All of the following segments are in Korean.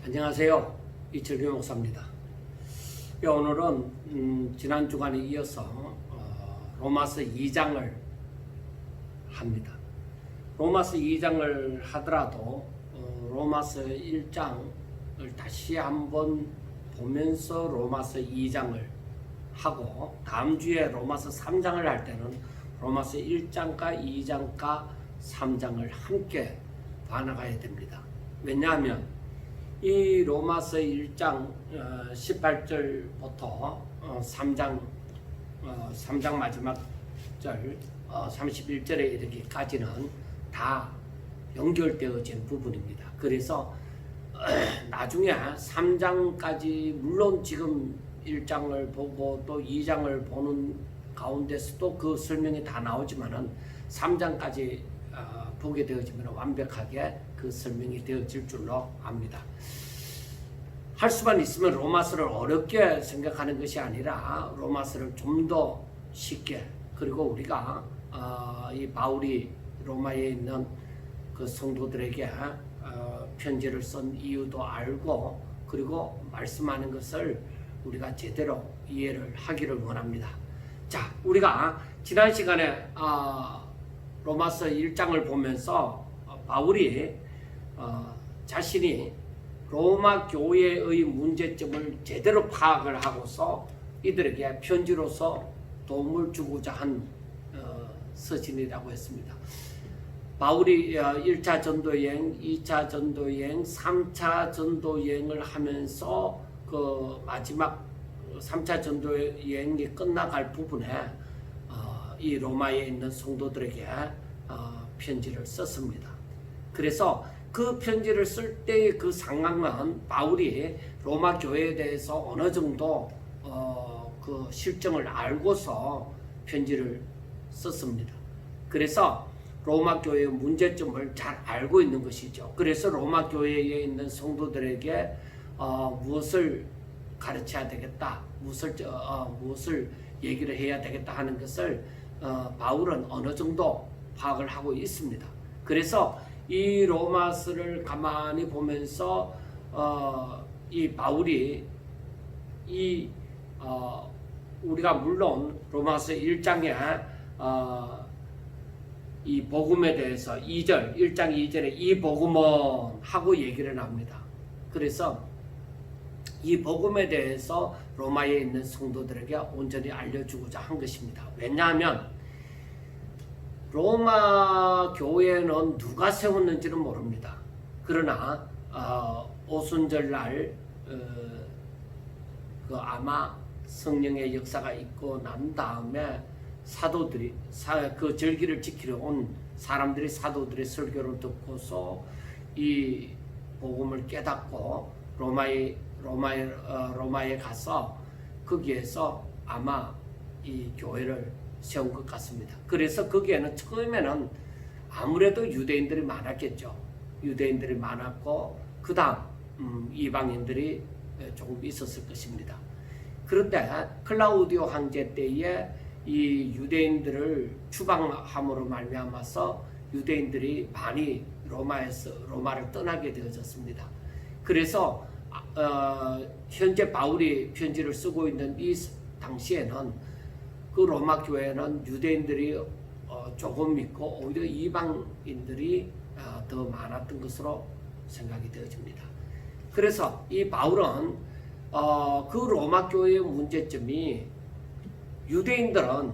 안녕하세요. 이철규 목사입니다. 오늘은 지난 주간에 이어서 로마서 2장을 합니다. 로마서 2장을 하더라도 로마서 1장을 다시 한번 보면서 로마서 2장을 하고 다음 주에 로마서 3장을 할 때는 로마서 1장과 2장과 3장을 함께 봐나가야 됩니다. 왜냐하면 이 로마서 1장 18절부터 3장 마지막 절 31절에 이르기까지는 다 연결되어진 부분입니다. 그래서 나중에 3장까지 물론 지금 1장을 보고 또 2장을 보는 가운데서도 그 설명이 다 나오지만은 3장까지 보게 되어지면 완벽하게 그 설명이 되어질 줄로 압니다. 할 수만 있으면 로마서를 어렵게 생각하는 것이 아니라 로마서를 좀 더 쉽게, 그리고 우리가 이 바울이 로마에 있는 그 성도들에게 편지를 쓴 이유도 알고, 그리고 말씀하는 것을 우리가 제대로 이해를 하기를 원합니다. 자, 우리가 지난 시간에 로마서 1장을 보면서 바울이 자신이 로마 교회의 문제점을 제대로 파악을 하고서 이들에게 편지로서 도움을 주고자 한 서신이라고 했습니다. 바울이 1차 전도여행, 2차 전도여행, 3차 전도여행을 하면서 그 마지막 3차 전도여행이 끝나갈 부분에 이 로마에 있는 성도들에게 편지를 썼습니다. 그래서 그 편지를 쓸 때의 그 상황은 바울이 로마 교회에 대해서 어느 정도 그 실정을 알고서 편지를 썼습니다. 그래서 로마 교회의 문제점을 잘 알고 있는 것이죠. 그래서 로마 교회에 있는 성도들에게 무엇을 가르쳐야 되겠다, 무엇을 얘기를 해야 되겠다 하는 것을 바울은 어느 정도 파악을 하고 있습니다. 그래서 이 로마서를 가만히 보면서 이 바울이 우리가 물론 로마서 1장에 이 복음에 대해서 1장 2절에 이 복음은 하고 얘기를 합니다. 그래서 이 복음에 대해서 로마에 있는 성도들에게 온전히 알려주고자 한 것입니다. 왜냐하면 로마 교회는 누가 세웠는지는 모릅니다. 그러나 오순절날 그 아마 성령의 역사가 있고 난 다음에 사도들이 그 절기를 지키러 온 사람들이 사도들의 설교를 듣고서 이 복음을 깨닫고 로마에 가서 거기에서 아마 이 교회를 세운 것 같습니다. 그래서 거기에는 처음에는 아무래도 유대인들이 많았겠죠. 유대인들이 많았고 그 다음 이방인들이 조금 있었을 것입니다. 그런데 클라우디오 황제 때에 이 유대인들을 추방함으로 말미암아서 유대인들이 많이 로마를 떠나게 되어졌습니다. 그래서 현재 바울이 편지를 쓰고 있는 이 당시에는 그 로마 교회는 유대인들이 조금 있고 오히려 이방인들이 더 많았던 것으로 생각이 되어집니다. 그래서 이 바울은 그 로마 교회의 문제점이 유대인들은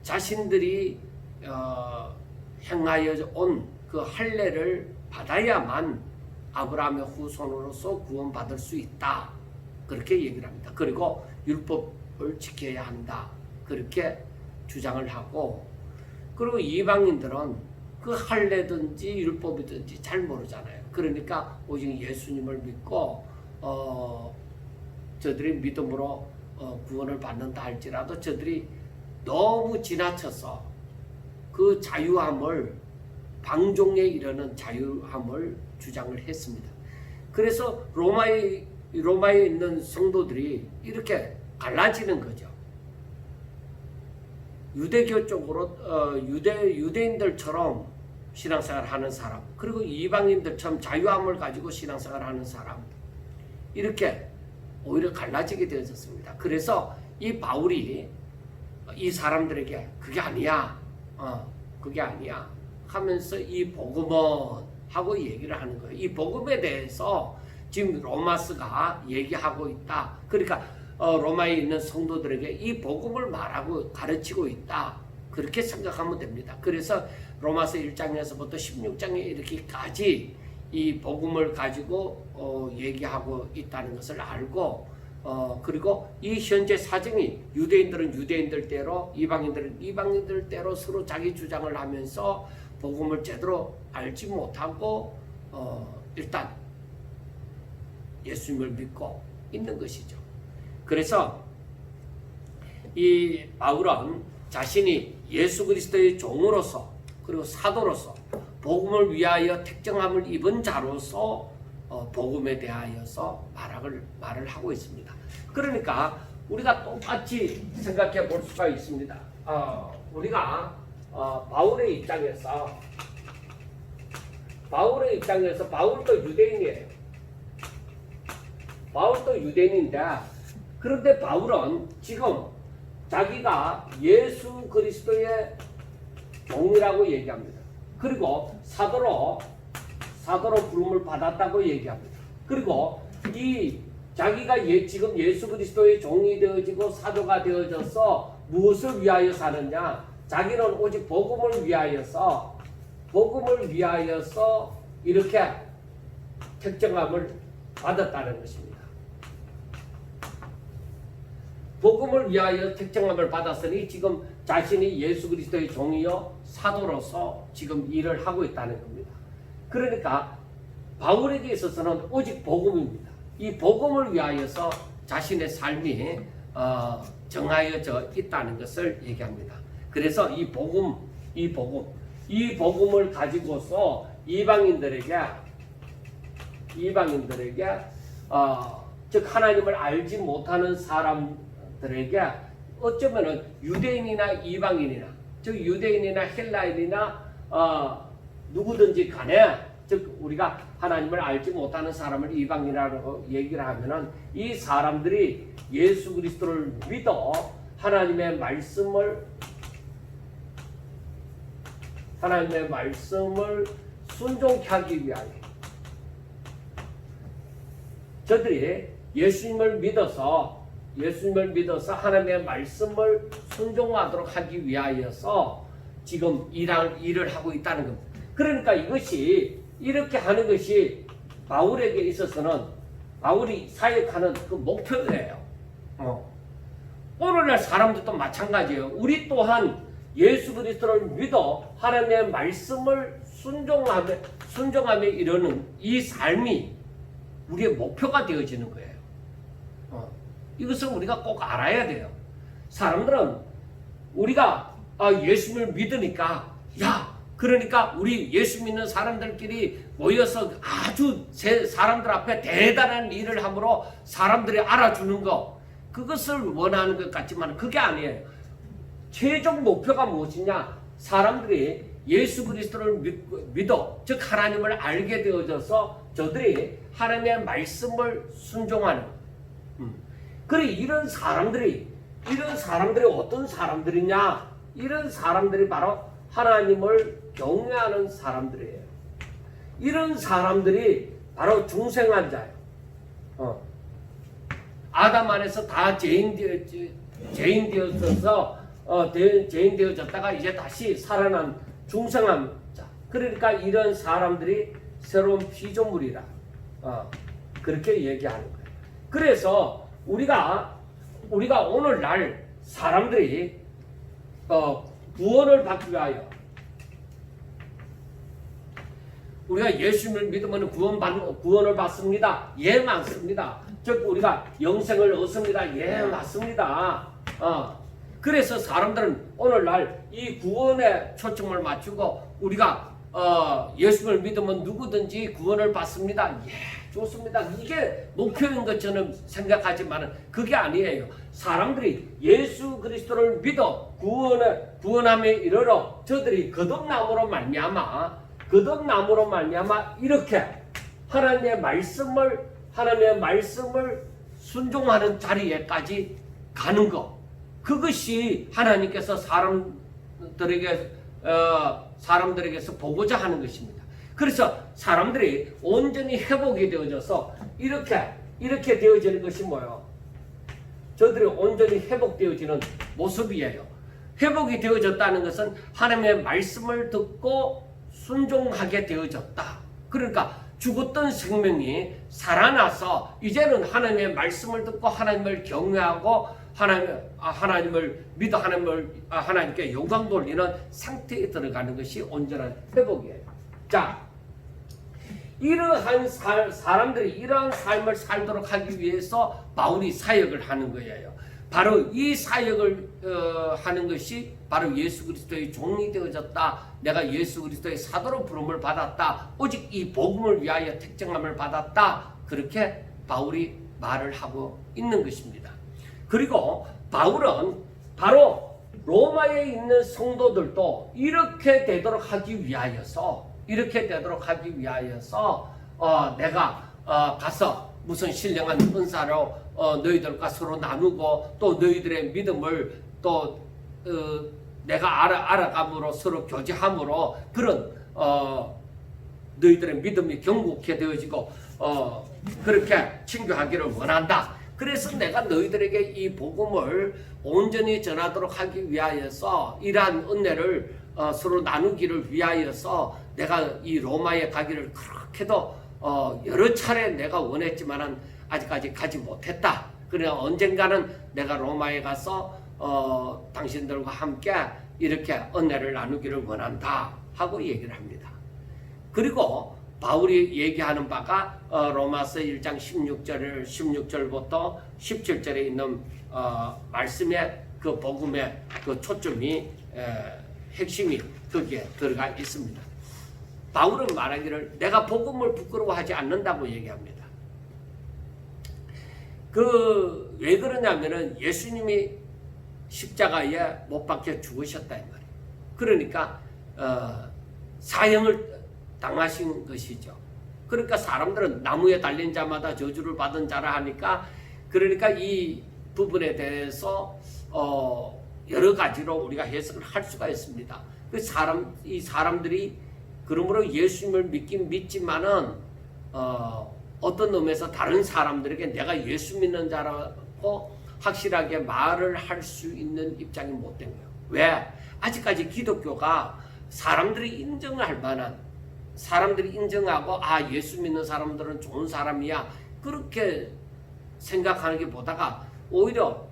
자신들이 행하여 온 그 할례를 받아야만 아브라함의 후손으로서 구원받을 수 있다, 그렇게 얘기를 합니다. 그리고 율법을 지켜야 한다, 그렇게 주장을 하고, 그리고 이방인들은 그 할례든지 율법이든지 잘 모르잖아요. 그러니까 오직 예수님을 믿고 저들이 믿음으로 구원을 받는다 할지라도 저들이 너무 지나쳐서 그 자유함을, 방종에 이르는 자유함을 주장을 했습니다. 그래서 로마에 있는 성도들이 이렇게 갈라지는 거죠. 유대교 쪽으로 유대인들처럼 신앙생활 하는 사람, 그리고 이방인들처럼 자유함을 가지고 신앙생활 하는 사람, 이렇게 오히려 갈라지게 되어졌습니다. 그래서 이 바울이 이 사람들에게 그게 아니야, 그게 아니야 하면서 이 복음은 하고 얘기를 하는 거예요. 이 복음에 대해서 지금 로마서가 얘기하고 있다. 그러니까 로마에 있는 성도들에게 이 복음을 말하고 가르치고 있다. 그렇게 생각하면 됩니다. 그래서 로마서 1장에서부터 16장에 이렇게까지 이 복음을 가지고 얘기하고 있다는 것을 알고 그리고 이 현재 사정이 유대인들은 유대인들대로 이방인들은 이방인들대로 서로 자기 주장을 하면서 복음을 제대로 알지 못하고 일단 예수님을 믿고 있는 것이죠. 그래서 이 바울은 자신이 예수 그리스도의 종으로서 그리고 사도로서 복음을 위하여 택정함을 입은 자로서 복음에 대하여서 말을 하고 있습니다. 그러니까 우리가 똑같이 생각해 볼 수가 있습니다. 우리가 바울의 입장에서 바울도 유대인이에요. 바울도 유대인인데 그런데 바울은 지금 자기가 예수 그리스도의 종이라고 얘기합니다. 그리고 사도로 부름을 받았다고 얘기합니다. 그리고 이 자기가 지금 예수 그리스도의 종이 되어지고 사도가 되어져서 무엇을 위하여 사느냐? 자기는 오직 복음을 위하여서 이렇게 택정함을 받았다는 것입니다. 복음을 위하여 택정함을 받았으니 지금 자신이 예수 그리스도의 종이요 사도로서 지금 일을 하고 있다는 겁니다. 그러니까 바울에게 있어서는 오직 복음입니다. 이 복음을 위하여서 자신의 삶이 정하여져 있다는 것을 얘기합니다. 그래서 이 복음을 가지고서 이방인들에게 즉 하나님을 알지 못하는 사람들에게 어쩌면은 유대인이나 이방인이나 즉 유대인이나 헬라인이나 누구든지 간에 즉 우리가 하나님을 알지 못하는 사람을 이방인이라고 얘기를 하면은 이 사람들이 예수 그리스도를 믿어 하나님의 말씀을 순종케 하기 위하여 저들이 예수님을 믿어서 하나님의 말씀을 순종하도록 하기 위하여서 지금 일을 하고 있다는 겁니다. 그러니까 이렇게 하는 것이 바울에게 있어서는 바울이 사역하는 그 목표예요. 오늘날 사람들도 마찬가지예요. 우리 또한 예수 그리스도를 믿어 하나님의 말씀을 순종하며 이루는 이 삶이 우리의 목표가 되어지는 거예요. 이것을 우리가 꼭 알아야 돼요. 사람들은 우리가 예수님을 믿으니까 그러니까 우리 예수 믿는 사람들끼리 모여서 아주 사람들 앞에 대단한 일을 함으로 사람들이 알아주는 거 그것을 원하는 것 같지만 그게 아니에요. 최종 목표가 무엇이냐? 사람들이 예수 그리스도를 믿어 즉 하나님을 알게 되어져서 저들이 하나님의 말씀을 순종하는 그래 이런 사람들이 어떤 사람들이냐? 이런 사람들이 바로 하나님을 경외하는 사람들이에요. 이런 사람들이 바로 중생한 자예요. 아담 안에서 다 죄인 되어졌다가 이제 다시 살아난 중생한 자. 그러니까 이런 사람들이 새로운 피조물이라 그렇게 얘기하는 거예요. 그래서 우리가 오늘날 사람들이 구원을 받기 위하여 우리가 예수님을 믿으면 구원을 받습니다. 예, 맞습니다. 즉 우리가 영생을 얻습니다. 예, 맞습니다. 그래서 사람들은 오늘날 이 구원에 초점을 맞추고 우리가 예수를 믿으면 누구든지 구원을 받습니다. 예, 좋습니다. 이게 목표인 것처럼 생각하지만 그게 아니에요. 사람들이 예수 그리스도를 믿어 구원함에 이르러 저들이 거듭남으로 말미암아 이렇게 하나님의 말씀을 하나님의 말씀을 순종하는 자리에까지 가는 것, 그것이 하나님께서 사람들에게서 보고자 하는 것입니다. 그래서 사람들이 온전히 회복이 되어져서 이렇게 되어지는 것이 뭐예요? 저들이 온전히 회복되어지는 모습이에요. 회복이 되어졌다는 것은 하나님의 말씀을 듣고 순종하게 되어졌다. 그러니까 죽었던 생명이 살아나서 이제는 하나님의 말씀을 듣고 하나님을 경외하고 하나님을 믿어 하나님께 영광 돌리는 상태에 들어가는 것이 온전한 회복이에요. 자, 이러한 사람들이 이러한 삶을 살도록 하기 위해서 바울이 사역을 하는 거예요. 바로 이 사역을 하는 것이 바로 예수 그리스도의 종이 되어졌다. 내가 예수 그리스도의 사도로 부름을 받았다. 오직 이 복음을 위하여 택정함을 받았다. 그렇게 바울이 말을 하고 있는 것입니다. 그리고 바울은 바로 로마에 있는 성도들도 이렇게 되도록 하기 위하여서 내가 가서 무슨 신령한 은사로 너희들과 서로 나누고 또 너희들의 믿음을 또 내가 알아감으로 서로 교제함으로 그런 너희들의 믿음이 견고케 되어지고 그렇게 친교하기를 원한다. 그래서 내가 너희들에게 이 복음을 온전히 전하도록 하기 위하여서 이러한 은혜를 서로 나누기를 위하여서 내가 이 로마에 가기를 그렇게도 여러 차례 내가 원했지만은 아직까지 가지 못했다. 그러나 언젠가는 내가 로마에 가서 당신들과 함께 이렇게 은혜를 나누기를 원한다 하고 얘기를 합니다. 그리고 바울이 얘기하는 바가 로마서 1장 16절부터 17절에 있는 말씀의 그 복음의 그 초점이 핵심이 거기에 들어가 있습니다. 바울은 말하기를 내가 복음을 부끄러워하지 않는다고 얘기합니다. 왜 그러냐면은 예수님이 십자가에 못 박혀 죽으셨다 이 말이에요. 그러니까 사형을 당하신 것이죠. 그러니까 사람들은 나무에 달린 자마다 저주를 받은 자라 하니까 그러니까 이 부분에 대해서 여러 가지로 우리가 해석을 할 수가 있습니다. 이 사람들이 그러므로 예수님을 믿긴 믿지만은 어떤 의미에서 다른 사람들에게 내가 예수 믿는 자라고 확실하게 말을 할 수 있는 입장이 못 된 거예요. 왜? 아직까지 기독교가 사람들이 인정할 만한 사람들이 인정하고 예수 믿는 사람들은 좋은 사람이야 그렇게 생각하는 게 보다가 오히려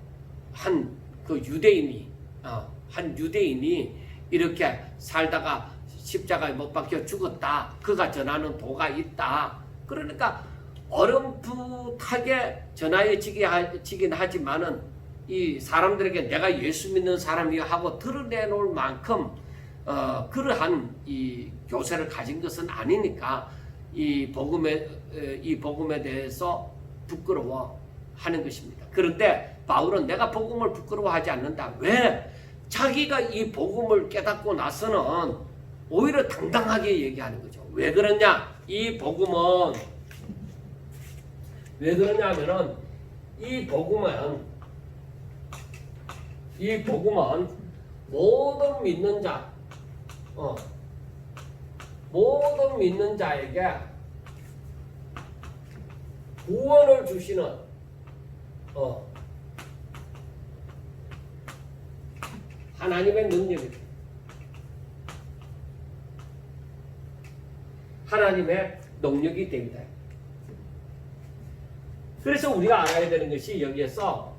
한 유대인이 이렇게 살다가 십자가에 못 박혀 죽었다. 그가 전하는 도가 있다. 그러니까 어렴풋하게 전하여지긴 하지만은 이 사람들에게 내가 예수 믿는 사람이야 하고 드러내놓을 만큼 그러한 이 교세를 가진 것은 아니니까 이 복음에 대해서 부끄러워하는 것입니다. 그런데 바울은 내가 복음을 부끄러워하지 않는다. 왜? 자기가 이 복음을 깨닫고 나서는 오히려 당당하게 얘기하는 거죠. 왜 그러냐? 이 복음은 왜 그러냐면은 이 복음은 모든 믿는 자에게 구원을 주시는 하나님의 능력입니다. 하나님의 능력이 됩니다. 그래서 우리가 알아야 되는 것이 여기에서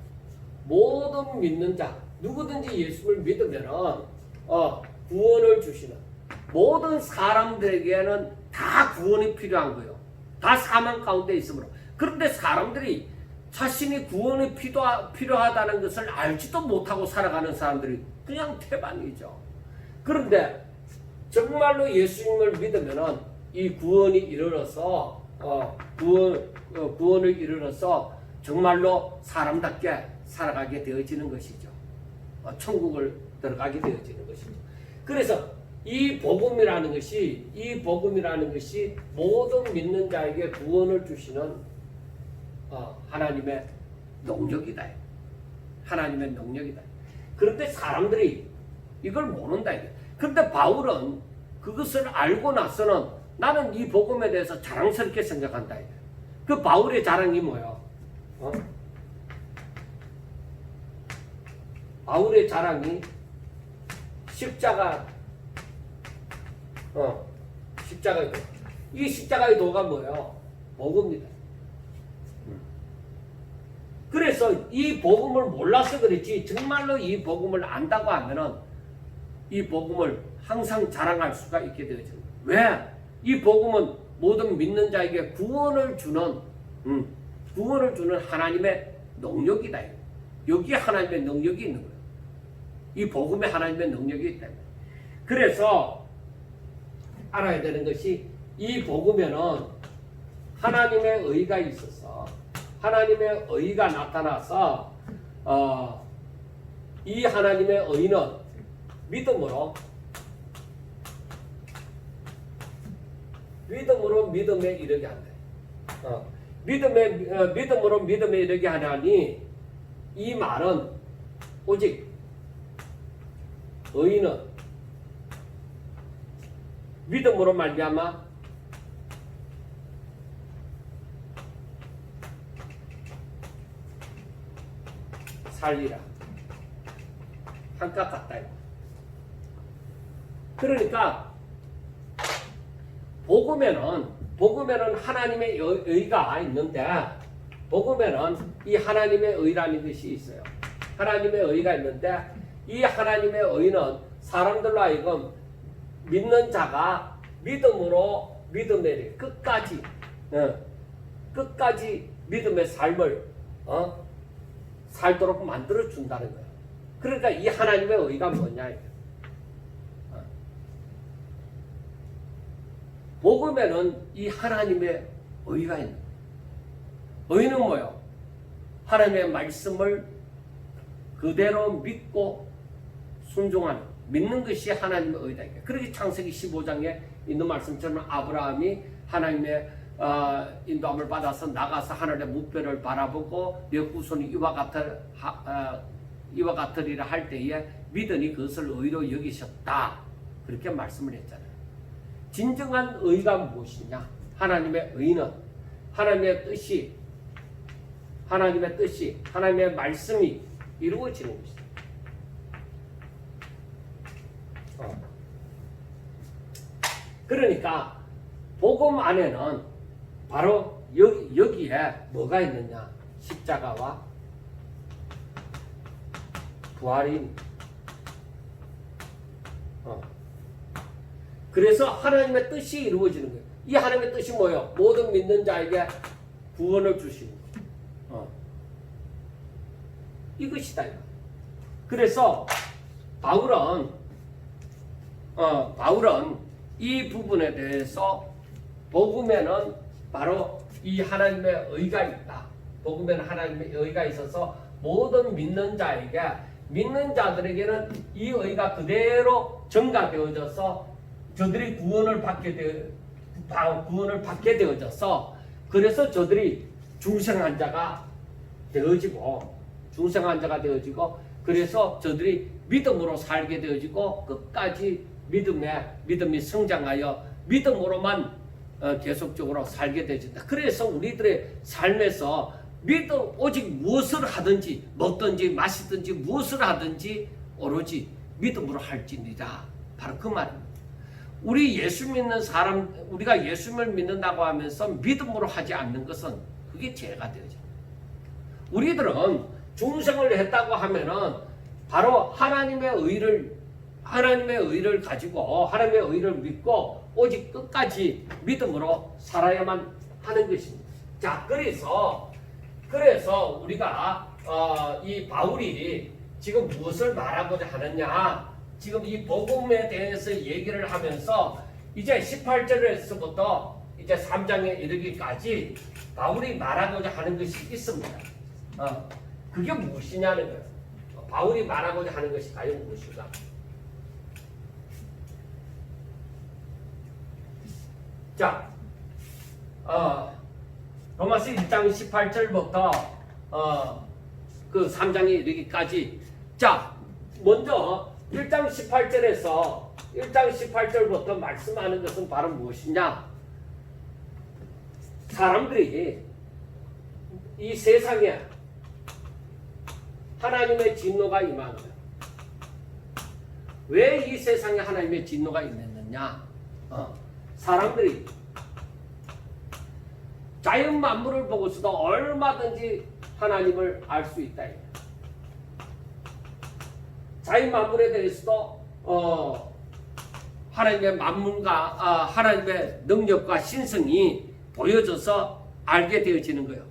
모든 믿는 자 누구든지 예수를 믿으면 구원을 주시는 모든 사람들에게는 다 구원이 필요한 거예요. 다 사망 가운데 있으므로. 그런데 사람들이 자신이 구원이 필요하다는 것을 알지도 못하고 살아가는 사람들이 그냥 태반이죠. 그런데 정말로 예수님을 믿으면은 이 구원이 이르러서 구원을 이르러서 정말로 사람답게 살아가게 되어지는 것이죠. 천국을 들어가게 되어지는 것이죠. 그래서 이 복음이라는 것이 모든 믿는 자에게 구원을 주시는 하나님의 능력이다. 하나님의 능력이다. 그런데 사람들이 이걸 모른다. 그런데 바울은 그것을 알고 나서는 나는 이 복음에 대해서 자랑스럽게 생각한다. 그 바울의 자랑이 뭐야? 바울의 자랑이 십자가, 십자가의 도. 이 십자가의 도가 뭐예요? 복음입니다. 그래서 이 복음을 몰라서 그렇지 정말로 이 복음을 안다고 하면은 이 복음을 항상 자랑할 수가 있게 되어집니다. 왜? 이 복음은 모든 믿는 자에게 구원을 주는 하나님의 능력이다. 여기에 하나님의 능력이 있는 거예요. 이 복음에 하나님의 능력이 있다. 그래서 알아야 되는 것이 이 복음에는 하나님의 의가 있어서 하나님의 의가 나타나서 이 하나님의 의는 믿음으로 믿음에 이르게 한다. 믿음으로 믿음에 이르게 하나니 이 말은 오직 의인은 믿음으로 말미암아 살리라. 한값 같다. 그러니까 복음에는 하나님의 의가 있는데 복음에는 이 하나님의 의라는 것이 있어요. 하나님의 의가 있는데 이 하나님의 의는 사람들로 하여금 믿는 자가 믿음으로 믿음에 끝까지 믿음의 삶을 살도록 만들어 준다는 거예요. 그러니까 이 하나님의 의가 뭐냐? 복음에는 이 하나님의 의가 있는 거예요. 의는 뭐예요? 하나님의 말씀을 그대로 믿고 순종하는, 믿는 것이 하나님의 의다. 그러기 창세기 15장에 있는 말씀처럼 아브라함이 하나님의 인도함을 받아서 나가서 하늘의 무뼈를 바라보고 내 후손이 이와 같으리라 할 때에 믿으니 그것을 의로 여기셨다. 그렇게 말씀을 했잖아요. 진정한 의가 무엇이냐? 하나님의 의는 하나님의 뜻이, 하나님의 말씀이 이루어지는 것이다. 그러니까 복음 안에는 바로 여기에 뭐가 있느냐? 십자가와 부활인. 그래서 하나님의 뜻이 이루어지는 거예요. 이 하나님의 뜻이 뭐예요? 모든 믿는 자에게 구원을 주시는 거예요. 이것이다. 그래서 바울은 이 부분에 대해서 복음에는 바로 이 하나님의 의가 있다. 복음에는 하나님의 의가 있어서 모든 믿는 자들에게는 이 의가 그대로 전가되어져서 저들이 구원을 받게 되어져서 그래서 저들이 중생한 자가 되어지고 그래서 저들이 믿음으로 살게 되어지고 끝까지 믿음이 성장하여 믿음으로만 계속적으로 살게 되어진다. 그래서 우리들의 삶에서 오직 무엇을 하든지 먹든지 마시든지 무엇을 하든지 오로지 믿음으로 할지니라. 바로 그 말입니다. 우리가 예수님을 믿는다고 하면서 믿음으로 하지 않는 것은 그게 죄가 되어져. 우리들은 중생을 했다고 하면은 바로 하나님의 의를 가지고 하나님의 의를 믿고 오직 끝까지 믿음으로 살아야만 하는 것입니다. 자, 그래서 우리가 이 바울이 지금 무엇을 말하고자 하느냐? 지금 이 복음에 대해서 얘기를 하면서 이제 18절에서부터 이제 3장에 이르기까지 바울이 말하고자 하는 것이 있습니다. 그게 무엇이냐는 거예요. 바울이 말하고자 하는 것이 과연 무엇인가? 자, 로마서 1장 18절부터 그 3장에 이르기까지. 자, 먼저 1장 18절부터 말씀하는 것은 바로 무엇이냐? 사람들이 이 세상에 하나님의 진노가 임하는 거예요. 왜 이 세상에 하나님의 진노가 임했느냐? 사람들이 자연 만물을 보고서도 얼마든지 하나님을 알 수 있다. 자연 만물에 대해서도 하나님의 만물과 하나님의 능력과 신성이 보여져서 알게 되어지는 거예요.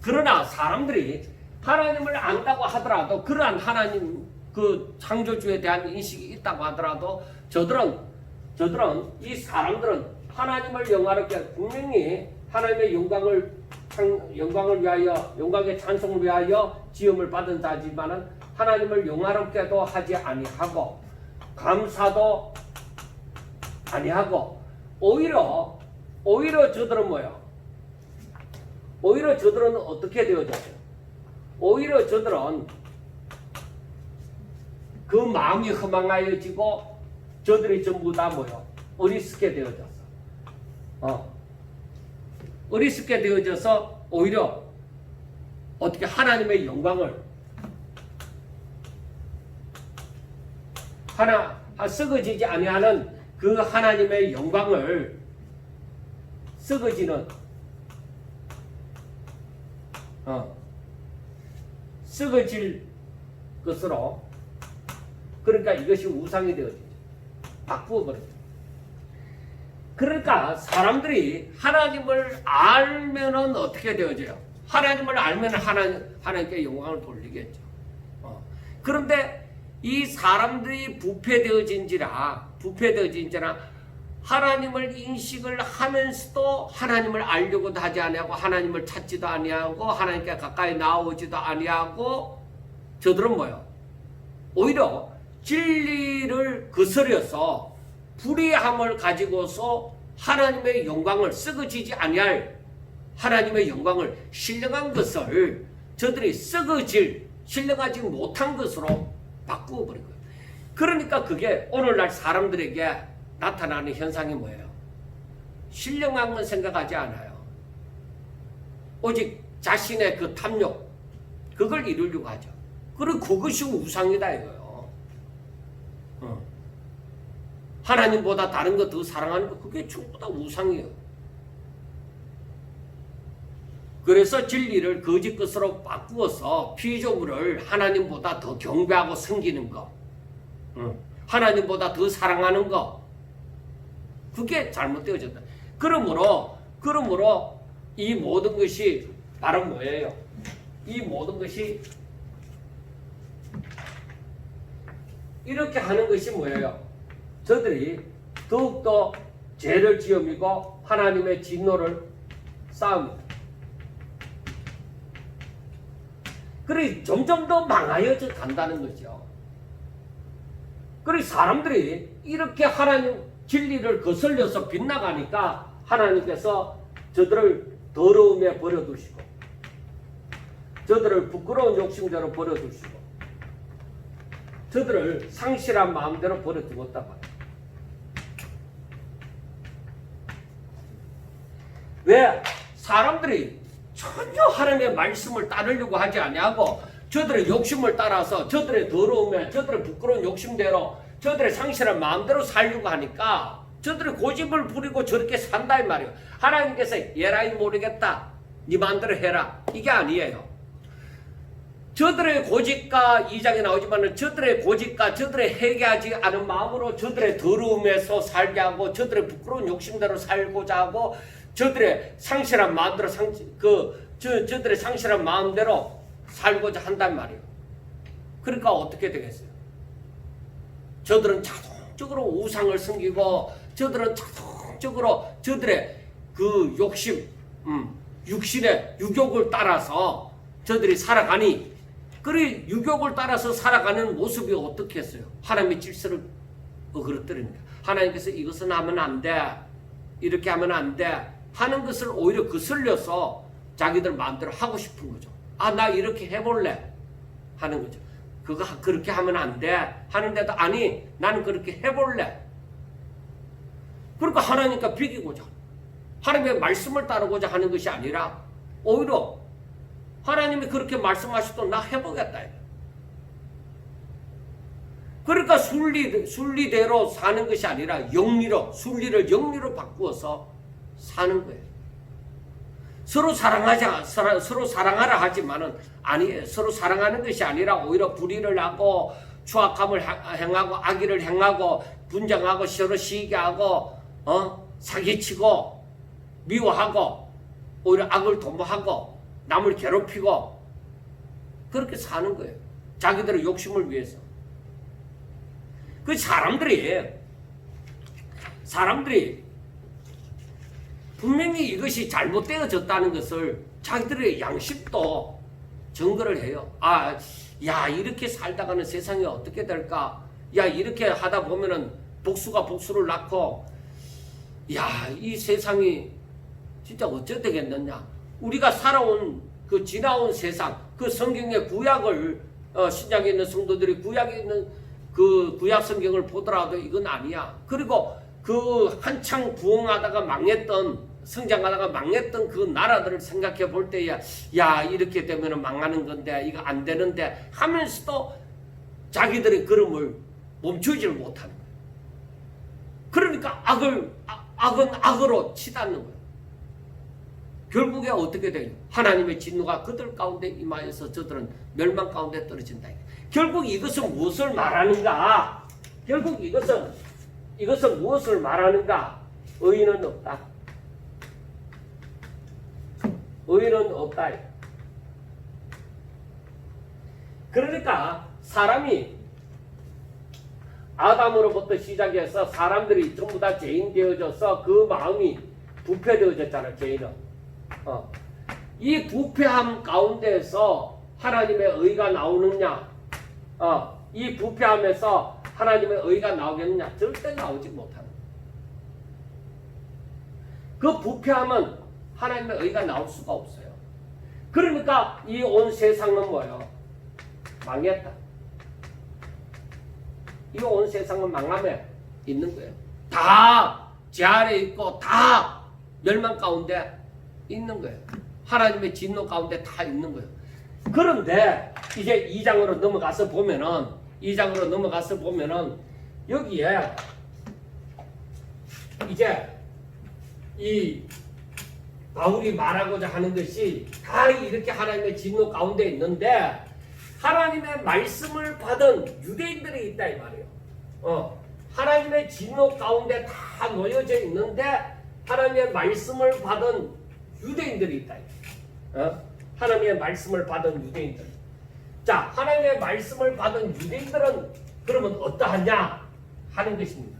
그러나 사람들이 하나님을 안다고 하더라도, 그러한 하나님 그 창조주에 대한 인식이 있다고 하더라도, 저들은 이 사람들은 하나님을 영화롭게, 분명히 하나님의 영광을 위하여, 영광의 찬송을 위하여 지음을 받은 자지만은 하나님을 영화롭게도 하지 아니하고 감사도 아니하고, 오히려 저들은 뭐예요? 오히려 저들은 어떻게 되어졌어요? 오히려 저들은 그 마음이 허망하여지고 저들이 전부 다 뭐예요? 어리석게 되어졌어. 어리석게 되어져서 오히려 어떻게 하나님의 영광을 썩어지지 아니하는 그 하나님의 영광을 썩어지는 썩어질 것으로, 그러니까 이것이 우상이 되어지죠. 바꾸어 버립니다. 그러니까 사람들이 하나님을 알면은 어떻게 되어져요? 하나님을 알면 하나님께 영광을 돌리겠죠. 그런데 이 사람들이 부패되어진지라 하나님을 인식을 하면서도 하나님을 알려고도 하지 아니하고 하나님을 찾지도 아니하고 하나님께 가까이 나오지도 아니하고, 저들은 뭐예요? 오히려 진리를 거스려서 불의함을 가지고서 하나님의 영광을, 썩어지지 아니할 하나님의 영광을, 신령한 것을 저들이 신령하지 못한 것으로 바꾸어 버린 거예요. 그러니까 그게 오늘날 사람들에게 나타나는 현상이 뭐예요? 신령한 건 생각하지 않아요. 오직 자신의 그 탐욕, 그걸 이루려고 하죠. 그리고 그것이 우상이다 이거예요. 하나님보다 다른 거 더 사랑하는 거, 그게 전부 다 우상이에요. 그래서 진리를 거짓 것으로 바꾸어서 피조물을 하나님보다 더 경배하고 섬기는 거, 하나님보다 더 사랑하는 거, 그게 잘못되어졌다. 그러므로 이 모든 것이 바로 뭐예요? 이 모든 것이 이렇게 하는 것이 뭐예요? 저들이 더욱더 죄를 지음이고 하나님의 진노를 쌓습니다. 그래 점점 더 망하여져 간다는 거죠. 그래 사람들이 이렇게 하나님 진리를 거슬려서 빗나가니까 하나님께서 저들을 더러움에 버려두시고, 저들을 부끄러운 욕심대로 버려두시고, 저들을 상실한 마음대로 버려두었다 말이에요. 왜? 사람들이 전혀 하나님의 말씀을 따르려고 하지 아니하고 저들의 욕심을 따라서 저들의 더러움에, 저들의 부끄러운 욕심대로, 저들의 상실한 마음대로 살려고 하니까 저들의 고집을 부리고 저렇게 산다 이 말이에요. 하나님께서 얘라이 모르겠다, 네 마음대로 해라, 이게 아니에요. 저들의 고집과 2장에 나오지만 저들의 고집과 저들의 회개하지 않은 마음으로 저들의 더러움에서 살게 하고 저들의 부끄러운 욕심대로 살고자 하고 저들의 상실한 마음대로 저들의 상실한 마음대로 살고자 한단 말이에요. 그러니까 어떻게 되겠어요? 저들은 자동적으로 우상을 섬기고 저들은 자동적으로 저들의 그 욕심, 육신의 유욕을 따라서 저들이 살아가니, 그리 유욕을 따라서 살아가는 모습이 어떻게 했어요? 하나님의 질서를 어그러뜨립니다. 하나님께서 이것은 하면 안 돼, 이렇게 하면 안 돼 하는 것을 오히려 거슬려서 자기들 마음대로 하고 싶은 거죠. 아, 나 이렇게 해볼래 하는 거죠. 그거 그렇게 하면 안 돼 하는데도 아니 나는 그렇게 해볼래. 그러니까 하나님과 비기고자 하나님의 말씀을 따르고자 하는 것이 아니라 오히려 하나님이 그렇게 말씀하시도 나 해보겠다. 그러니까 순리대로 사는 것이 아니라 영리로, 순리를 영리로 바꾸어서 사는 거예요. 서로 사랑하라 하지만은 아니 서로 사랑하는 것이 아니라 오히려 불의를 하고 추악함을 행하고 악의를 행하고 분쟁하고 서로 시기하고 사기치고 미워하고 오히려 악을 도모하고 남을 괴롭히고 그렇게 사는 거예요. 자기들의 욕심을 위해서. 그 사람들이 분명히 이것이 잘못되어졌다는 것을 자기들의 양심도 증거를 해요. 아, 야, 이렇게 살다가는 세상이 어떻게 될까? 야, 이렇게 하다 보면은 복수가 복수를 낳고, 야, 이 세상이 진짜 어째 되겠느냐? 우리가 살아온 그 지나온 세상, 그 성경의 구약을, 신약에 있는 성도들이 구약에 있는 그 구약 성경을 보더라도 이건 아니야. 그리고 그 한창 부흥하다가 망했던 성장하다가 망했던 그 나라들을 생각해 볼 때야 야 이렇게 되면 망하는 건데 이거 안 되는데 하면서도 자기들의 걸음을 멈추지를 못하는 거예요. 그러니까 악은 악으로 치닫는 거예요. 결국에 어떻게 돼요? 하나님의 진노가 그들 가운데 임하여서 저들은 멸망 가운데 떨어진다. 결국 이것은 무엇을 말하는가? 결국 이것은 무엇을 말하는가? 의인은 없다. 의인은 없다. 그러니까 사람이 아담으로부터 시작해서 사람들이 전부 다 죄인 되어져서 그 마음이 부패되어졌잖아. 죄인은. 이 부패함 가운데서 하나님의 의가 나오느냐? 이 부패함에서 하나님의 의가 나오겠느냐? 절대 나오지 못하는. 그 부패함은 하나님의 의가 나올 수가 없어요. 그러니까 이 온 세상은 뭐예요? 망했다. 이 온 세상은 망함에 있는 거예요. 다 제 아래 있고 다 멸망 가운데 있는 거예요. 하나님의 진노 가운데 다 있는 거예요. 그런데 이제 2장으로 넘어가서 보면은 여기에 이제 이 바울이 말하고자 하는 것이 다 이렇게 하나님의 진노 가운데 있는데 하나님의 말씀을 받은 유대인들이 있다 이 말이에요. 하나님의 진노 가운데 다 놓여져 있는데 하나님의 말씀을 받은 유대인들이 있다. 하나님의 말씀을 받은 유대인들. 자, 하나님의 말씀을 받은 유대인들은 그러면 어떠하냐 하는 것입니다.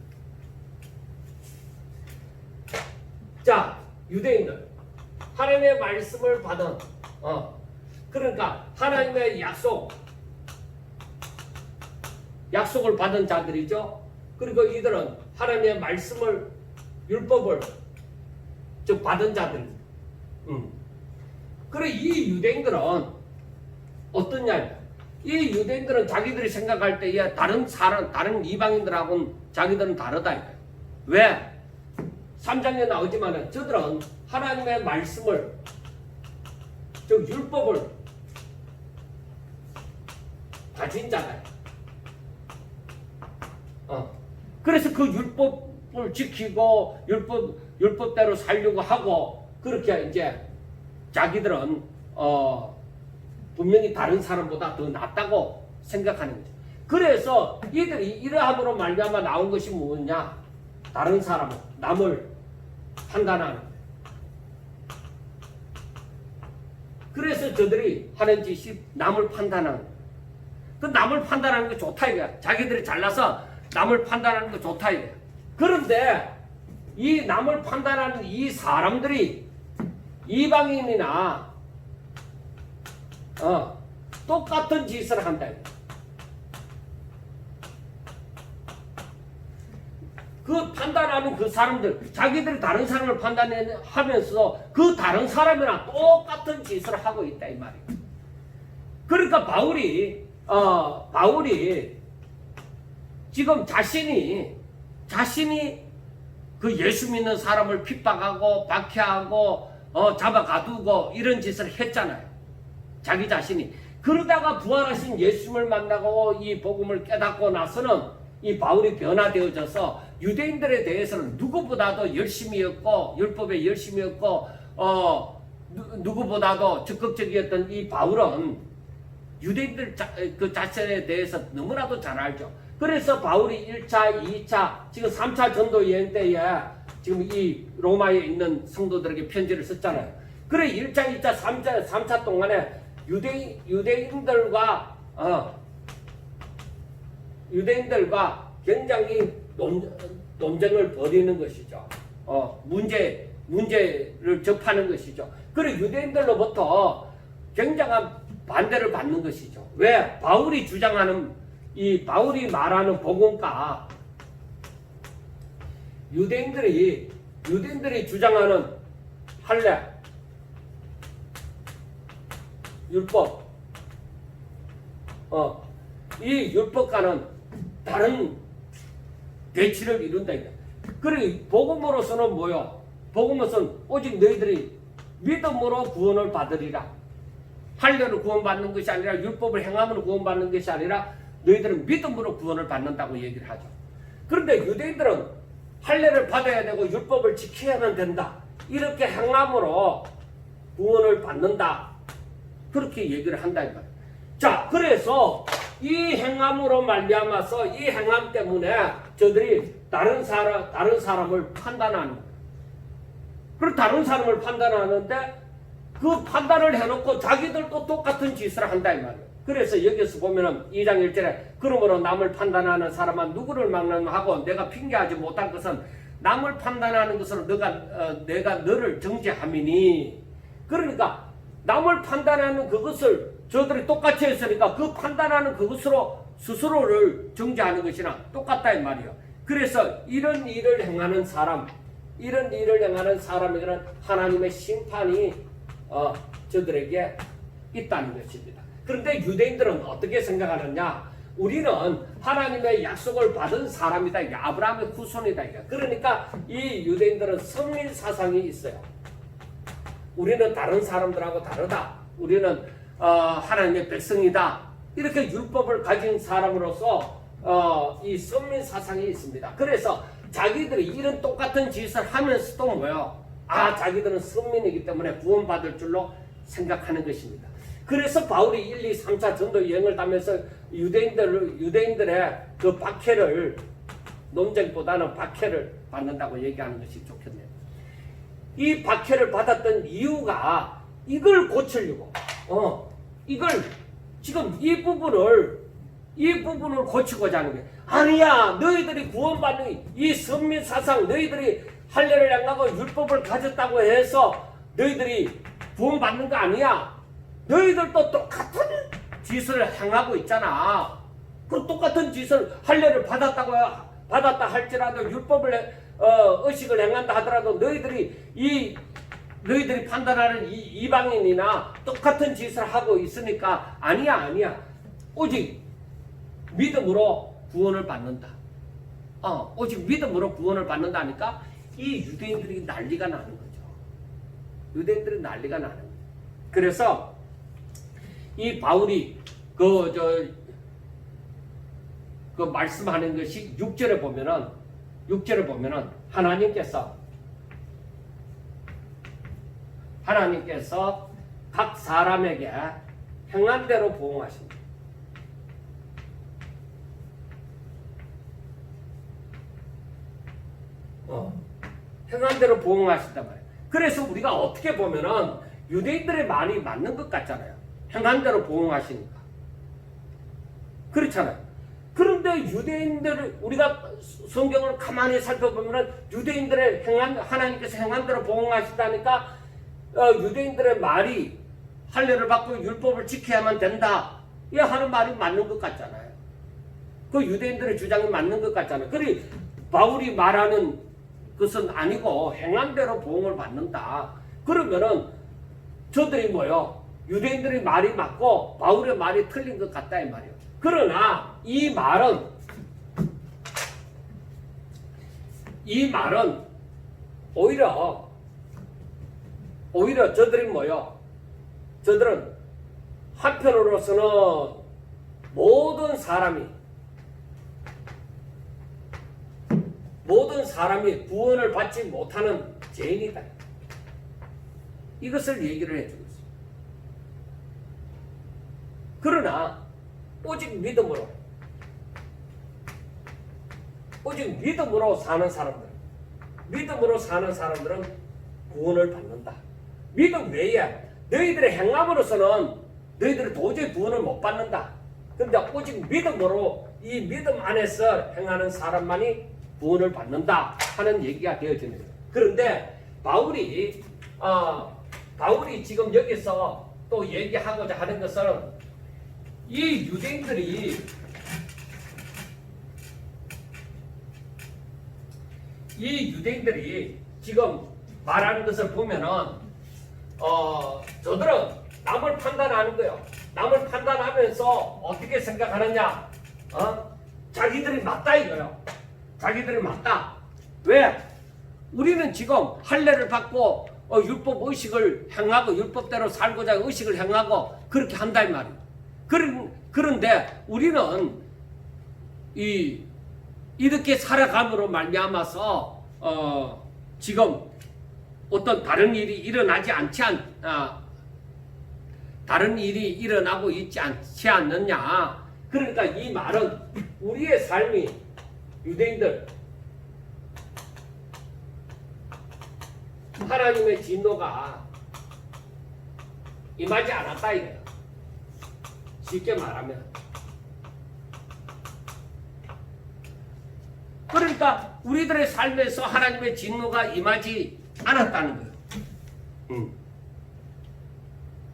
자, 유대인들 하나님의 말씀을 받은 그러니까 하나님의 약속을 받은 자들이죠. 그리고 이들은 하나님의 말씀을 율법을 즉 받은 자들입니다. 그래 이 유대인들은 어떠냐? 이 유대인들은 자기들이 생각할 때에 다른 이방인들하고는 자기들은 다르다. 왜? 3장에 나오지만은 저들은 하나님의 말씀을 즉 율법을 가진 자다. 그래서 그 율법을 지키고 율법대로 살려고 하고 그렇게 이제 자기들은 분명히 다른 사람보다 더 낫다고 생각하는 거죠. 그래서 이들이 이러함으로 말미암아 나온 것이 뭐냐? 다른 사람, 남을 판단하는 거예요. 그래서 저들이 하는 짓이 남을 판단하는 거예요. 그 남을 판단하는 게 좋다 이거야. 자기들이 잘나서 남을 판단하는 거 좋다 이거야. 그런데 이 남을 판단하는 이 사람들이 이방인이나 똑같은 짓을 한다. 그 판단하는 그 사람들, 자기들이 다른 사람을 판단하면서 그 다른 사람이랑 똑같은 짓을 하고 있다 이 말이에요. 그러니까 바울이 지금 자신이 그 예수 믿는 사람을 핍박하고 박해하고 잡아가두고 이런 짓을 했잖아요. 자기 자신이. 그러다가 부활하신 예수님을 만나고 이 복음을 깨닫고 나서는 이 바울이 변화되어져서 유대인들에 대해서는 누구보다도 열심히였고 율법에 열심히였고 누구보다도 적극적이었던 이 바울은 유대인들 그 자신에 대해서 너무나도 잘 알죠. 그래서 바울이 1차, 2차, 지금 3차 전도 여행 때에 지금 이 로마에 있는 성도들에게 편지를 썼잖아요. 그래 1차, 2차, 3차 동안에 유대인들과 굉장히 논쟁을 벌이는 것이죠. 문제를 접하는 것이죠. 그리고 유대인들로부터 굉장한 반대를 받는 것이죠. 왜? 바울이 말하는 복음과 유대인들이 주장하는 할례, 율법, 이 율법과는 다른 대치를 이룬다. 그리고 복음으로서는 뭐요? 복음으로서는 오직 너희들이 믿음으로 구원을 받으리라. 할례로 구원받는 것이 아니라 율법을 행함으로 구원받는 것이 아니라 너희들은 믿음으로 구원을 받는다고 얘기를 하죠. 그런데 유대인들은 할례를 받아야 되고 율법을 지켜야만 된다. 이렇게 행함으로 구원을 받는다. 그렇게 얘기를 한다 이 말이에요. 자, 그래서 이 행함으로 말미암아서 이 행함 때문에 저들이 다른 사람을 판단하는 거예요. 그리고 다른 사람을 판단하는데 그 판단을 해놓고 자기들도 똑같은 짓을 한다 이 말이에요. 그래서 여기서 보면은 2장 1절에 그러므로 남을 판단하는 사람은 누구를 막론하고 내가 핑계하지 못한 것은 남을 판단하는 것으로 내가 너를 정죄함이니. 그러니까 남을 판단하는 그것을 저들이 똑같이 했으니까 그 판단하는 그것으로 스스로를 정죄하는 것이나 똑같다 이 말이에요. 그래서 이런 일을 행하는 사람에게는 하나님의 심판이 저들에게 있다는 것입니다. 그런데 유대인들은 어떻게 생각하느냐? 우리는 하나님의 약속을 받은 사람이다. 아브라함의 후손이다. 그러니까 이 유대인들은 성민 사상이 있어요. 우리는 다른 사람들하고 다르다. 우리는 하나님의 백성이다. 이렇게 율법을 가진 사람으로서 이 성민 사상이 있습니다. 그래서 자기들이 이런 똑같은 짓을 하면서도 뭐요? 자기들은 성민이기 때문에 구원받을 줄로 생각하는 것입니다. 그래서 바울이 1, 2, 3차 전도 여행을 다면서 유대인들의 그 박해를, 논쟁보다는 박해를 받는다고 얘기하는 것이 좋겠네요. 이 박해를 받았던 이유가 이걸 고치려고, 이걸 지금 이 부분을 고치고자 하는 게 아니야. 너희들이 구원받는 이 선민 사상, 너희들이 할례를 행하고 율법을 가졌다고 해서 너희들이 구원받는 거 아니야. 너희들도 똑같은 짓을 행하고 있잖아. 그 똑같은 짓을 할례를 받았다 할지라도 율법을 의식을 행한다 하더라도 너희들이 판단하는 이방인이나 똑같은 짓을 하고 있으니까 아니야. 오직 믿음으로 구원을 받는다. 오직 믿음으로 구원을 받는다니까 이 유대인들이 난리가 나는 거죠. 유대인들이 난리가 나는 거죠. 그래서 이 바울이 그 말씀하는 것이 6절에 보면은 하나님께서 각 사람에게 행한 대로 보응하십니다. 행한 대로 보응하신단 말이에요. 그래서 우리가 어떻게 보면은 유대인들의 말이 맞는 것 같잖아요. 행한 대로 보응하시니까. 그렇잖아요. 그런데 우리가 성경을 가만히 살펴보면은 유대인들의 하나님께서 행한 대로 보응하신다니까 유대인들의 말이 할례를 받고 율법을 지켜야만 된다. 이 하는 말이 맞는 것 같잖아요. 그 유대인들의 주장이 맞는 것 같잖아요. 그리고 바울이 말하는 것은 아니고 행한 대로 보응을 받는다. 그러면은 저들이 뭐요? 유대인들의 말이 맞고 바울의 말이 틀린 것 같다 이 말이에요. 그러나 이 말은 오히려 저들이 뭐요? 저들은 한편으로서는 모든 사람이 구원을 받지 못하는 죄인이다. 이것을 얘기를 해주고 있습니다. 그러나 오직 믿음으로 사는 사람들은 구원을 받는다. 믿음 외에 너희들의 행함으로서는 너희들은 도저히 구원을 못 받는다. 그런데 오직 믿음으로 이 믿음 안에서 행하는 사람만이 구원을 받는다 하는 얘기가 되어지는 거예요. 그런데 바울이 지금 여기서 또 얘기하고자 하는 것은 이 유대인들이 지금 말하는 것을 보면은 저들은 남을 판단하는 거예요. 남을 판단하면서 어떻게 생각하느냐? 자기들이 맞다 이거예요. 자기들이 맞다. 왜? 우리는 지금 할례를 받고 율법 의식을 행하고 율법대로 살고자 의식을 행하고 그렇게 한다 이 말이에요. 그런데 우리는 이렇게 살아감으로 말미암아서 지금 어떤 다른 일이 일어나고 있지 않지 않느냐. 그러니까 이 말은 우리의 삶이 유대인들 하나님의 진노가 임하지 않았다 이거예요. 쉽게 말하면. 그러니까 우리들의 삶에서 하나님의 진노가 임하지 않았다는 거예요.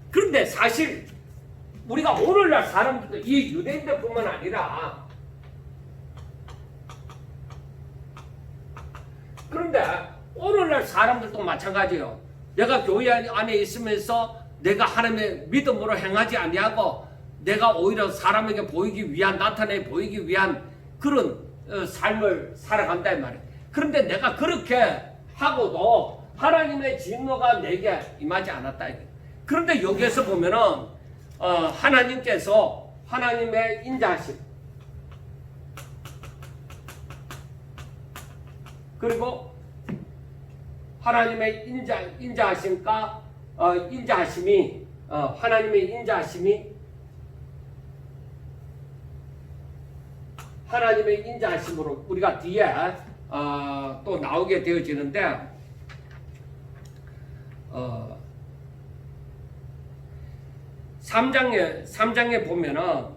그런데 사실 우리가 오늘날 사람들도 이 유대인들뿐만 아니라 그런데 오늘날 사람들도 마찬가지예요. 내가 교회 안에 있으면서 내가 하나님의 믿음으로 행하지 아니하고 내가 오히려 사람에게 나타내 보이기 위한 그런 삶을 살아간다 이 말이에요. 그런데 내가 그렇게 하고도 하나님의 진노가 내게 임하지 않았다 이거예요. 그런데 여기에서 보면은 하나님께서 하나님의 인자하심 그리고 하나님의 하나님의 인자하심으로 우리가 뒤에 또 나오게 되어지는데 3장에 보면은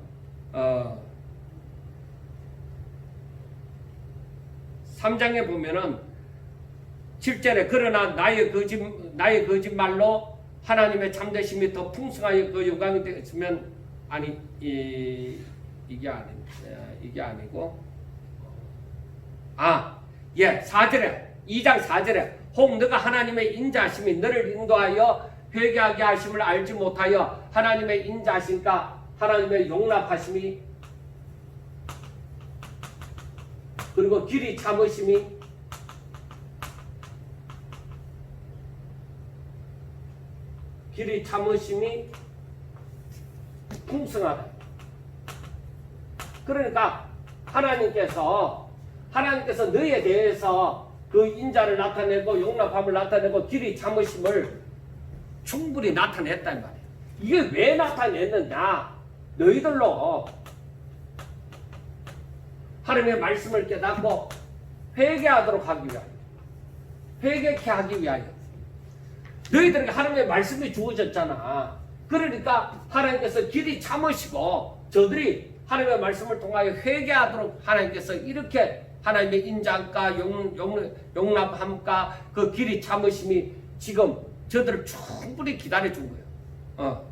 3장에 보면은 7절에 그러나 나의 거짓말로 하나님의 참되심이 더 풍성하여 그 영광이 되었으면 이게 아니고 4절에 2장 4절에 혹 너가 하나님의 인자하심이 너를 인도하여 회개하게 하심을 알지 못하여 하나님의 인자하심과 하나님의 용납하심이 그리고 길이 참으심이 풍성하다. 그러니까 하나님께서 너희에 대해서 그 인자를 나타내고 용납함을 나타내고 길이 참으심을 충분히 나타냈단 말이에요. 이게 왜 나타냈느냐? 너희들로 하나님의 말씀을 깨닫고 회개하도록 하기 위하여, 회개케 하기 위하여. 너희들에게 하나님의 말씀이 주어졌잖아. 그러니까 하나님께서 길이 참으시고 저들이 하나님의 말씀을 통하여 회개하도록 하나님께서 이렇게 하나님의 인자함과 용납함과 그 길이 참으심이 지금 저들을 충분히 기다려준 거예요.